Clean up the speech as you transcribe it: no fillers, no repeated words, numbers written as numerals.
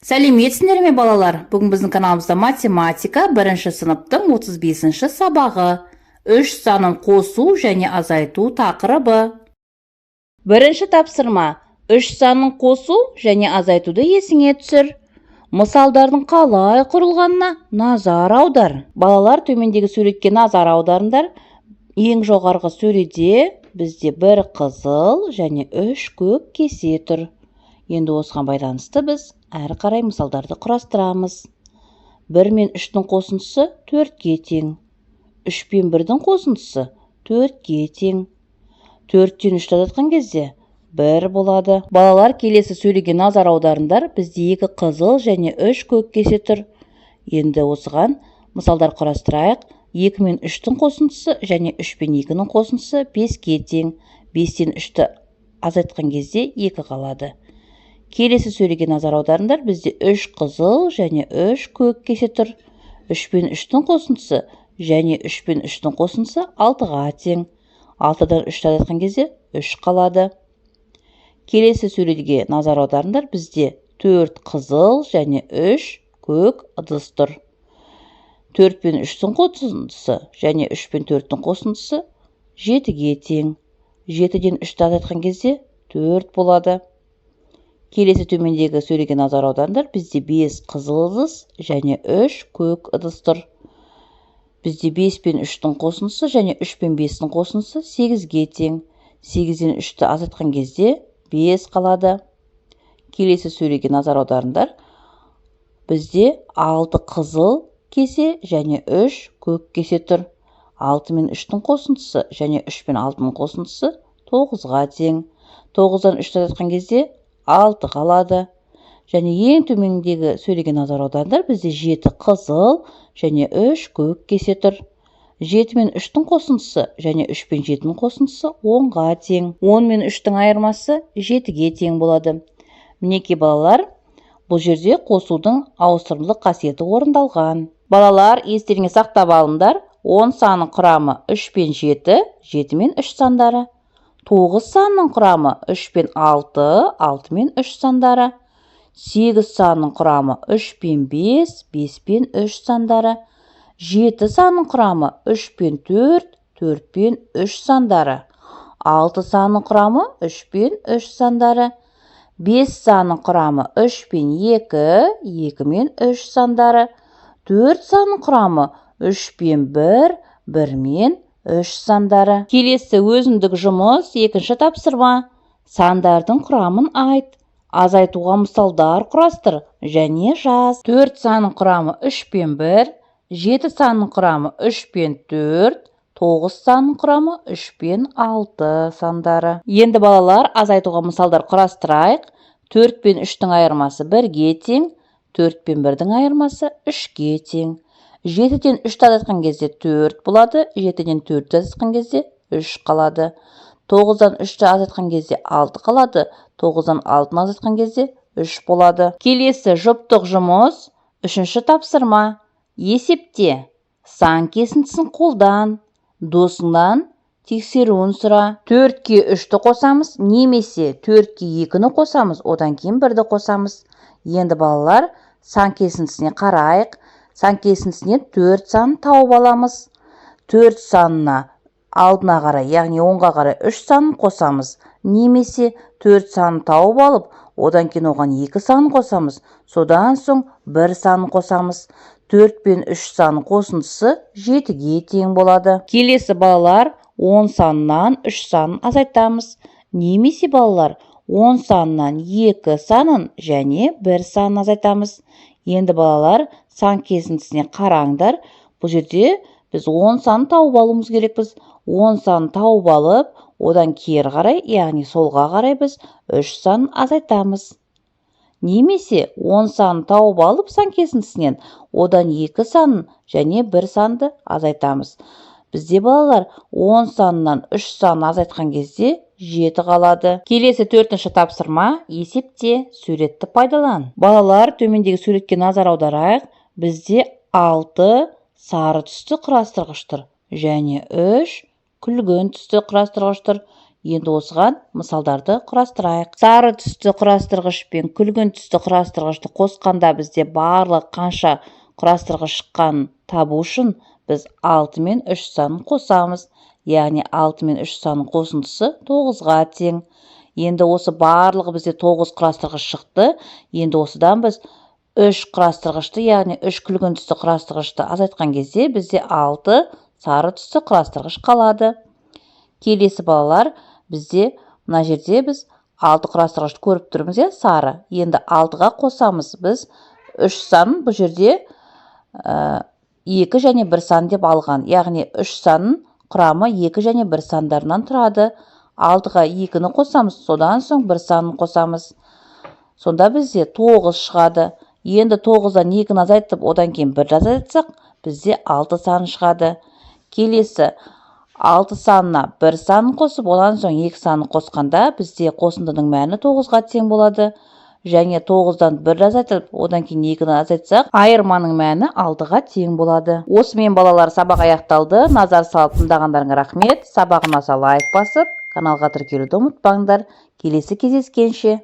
Сәлеметсіңдер ме балалар? Бүгін біздің каналымызда математика 1-ші сыныптың 35-ші сабағы. 3 санын қосу және азайту тақырыбы. 1-ші тапсырма. 3 санын қосу және азайтуды есіңе түсір. Мысалдардың қалай құрылғанына назар аудар. Балалар, төмендегі суретке назар аударыңдар. Ең жоғарғы суретте бізде 1 қызыл және 3 көк кесе тұр. Енді осыған байланысты біз әрі қарай мысалдарды құрастырамыз. 1 мен 3-тің қосындысы 4-ке тең. 3 пен 1-дің қосындысы 4-ке тең. 4-тен 3-ті азайтқан кезде 1 болады. Балалар, келесі сөйлеге назар аударыңдар. Бізде 2 қызыл және 3 көк кесе тұр. Енді осыған мысалдар құрастырайық. 2 мен 3-тің қосындысы және 3 пен 2-ның қосындысы 5-ке тең. 5-тен 3-ті азайтқан кезде 2 қалады. Келесі сөйлеге назар аударыңдар. Бізде 3 қызыл және 3 көк кесе тұр. 3 пен 3-тің қосындысы және 3 пен 3-тің қосындысы 6-ға тең. 6-дан 3-ті азайтқан кезде 3 қалады. Келесі сөйлеге назар аударыңдар. Бізде 4 қызыл және 3 көк ыдыс тұр. 4 пен 3-тің қосындысы және 3 пен 4-тің қосындысы 7-ге тең. 7-ден 3-ті азайтқан кезде 4 болады. Келесі төмендегі сөйлеге назар аударыңдар. Бізде 5 қызыл ыдыс және 3 көк ыдыс тұр. Бізде 5 пен 3-тің қосындысы және 3 пен 5-тің қосындысы 8-ге тең. 8-ден 3-ті азайтқан кезде 5 қалады. Келесі сөйлеге назар аударыңдар. Бізде 6 қызыл кесе және 3 көк кесе тұр. 6 мен 3-тің қосындысы және 3 пен 6-ның қосындысы 9-ға тең. 9-дан 3-ті азайтқан кезде 6 қалады. Және ең төмендегі сөйлеге назар аударыңдар. Бізде 7 қызыл және 3 көк кесе тұр. 7 мен 3-тің қосындысы және 3 пен 7-ның қосындысы 10-ға тең. 10 мен 3-тің айырмасы 7-ге тең болады. Мінекей балалар, бұл жерде қосудың ауыстырымдық қасиеті орындалған. Балалар, естеріңе сақтап алыңдар. 10 санының құрамы 3 пен 7, 7 мен 3 сандары. 9 санының құрамы 3 пен 6, 6 мен 3 сандары. 8 санының құрамы 3 пен 5, 5 пен 3 сандары. 7 санының құрамы 3 пен 4, 4 пен 3 сандары. 6 санының құрамы 3 пен 3 сандары. 5 санының құрамы 3 пен 2, 2 мен 3 сандары. 4 санының құрамы 3 пен 1, 1 мен 3 сандары. Келесі өзіндік жұмыс, 2-ші тапсырма. Сандардың құрамын айт. Азайтуға мысалдар құрастыр және жаз. 4 санның құрамы 3 пен 1, 7 санның құрамы 3 пен 4, 9 санның құрамы 3 пен 6 сандары. Енді балалар, азайтуға мысалдар құрастырайық. 4 пен 3-тің айырмасы 1-ге тең, 4 пен 1-дің айырмасы 3-ге тең. 7-ден 3-ті азайтқан кезде 4 болады, 7-ден 4-ті азайтқан кезде 3 қалады. 9-дан 3-ті азайтқан кезде 6 қалады, 9-дан 6-ны азайтқан кезде 3 болады. Келесі жұптық жұмыс, 3-ші тапсырма. Есепте. Сан кесіндісін қолдан. Досыңнан тексеруін сұра. 4-ке 3-ті қосамыз, немесе 4-ке 2-ні қосамыз, одан кейін 1-ді қосамыз. Енді балалар, сан кесіндісіне қарайық. Сан кесіндісінен 4 санын тауып аламыз. 4 санына алдына қарай, яғни 10-ға қарай 3 санын қосамыз. Немесе 4 санын тауып алып, одан кейін оған 2 санын қосамыз. Содан соң 1 санын қосамыз. 4 пен 3 санын қосындысы 7-ге тең болады. Келесі балалар, 10 санынан 3 санын азайтамыз. Немесе балалар, 10 санынан 2 санын және 1 санын азайтамыз. Енді балалар, сан кесіндісіне қараңдар. Бұл жерде біз 10 санын тауып алуымыз керекпіз. 10 санын тауып алып, одан кері қарай, яғни солға қарай біз 3 санын азайтамыз. Немесе 10 санын тауып алып сан кесіндісінен, одан 2 санын және 1 санды азайтамыз. Бізде балалар 10 санынан 3 санын азайтқан кезде 7 қалады. Келесі 4-ші тапсырма. Есепте. Суретті пайдалан. Балалар, төмендегі суретке назар аударайық. Бізде 6 сары түсті құрастырғыш тұр және 3 күлгін түсті құрастырғыш тұр. Енді осыған мысалдарды құрастырайық. Сары түсті құрастырғыш пен күлгін түсті құрастырғышты қосқанда бізде барлық қанша құрастырғыш шыққанын табу үшін біз 6 мен 3 санын қосамыз. Яғни 6 мен 3 санын қосындысы 9-ға тең. Енді осы барлығы бізде 9 құрастырғыш шықты. Енді осыдан біз 3 құрастырғышты, яғни 3 күлгін түсті құрастырғышты азайтқан кезде бізде 6 сары түсті құрастырғыш қалады. Келесі балалар, бізде мына жерде біз 6 құрастырғышты көріп тұрмыз, сары. Енді 6-ға қосамыз. Біз 3 санын бұл жерде 2 және 1 сан деп алған. Яғни 3 санын құрамы 2 және 1 сандарынан тұрады. 6-ға 2-ні қосамыз, содан соң 1 санын қосамыз. Сонда бізде 9 шығады. Енді 9-дан 2-ні азайтып, одан кейін 1 азайтсақ, бізде 6 сан шығады. Келесі 6 санына 1 санын қосып, одан соң 2 санын қосқанда, бізде қосындының мәні 9-ға тең болады. Және 9-дан 1 азайтып, одан кейін 2-ні азайтсақ, айырманың мәні 6-ға тең болады. Осымен балалар, сабақ аяқталды. Назар салып тыңдағандарыңа рахмет. Сабақ ұнаса лайк басып, каналға тіркелуді ұмытпаңдар. Келесі кездескенше.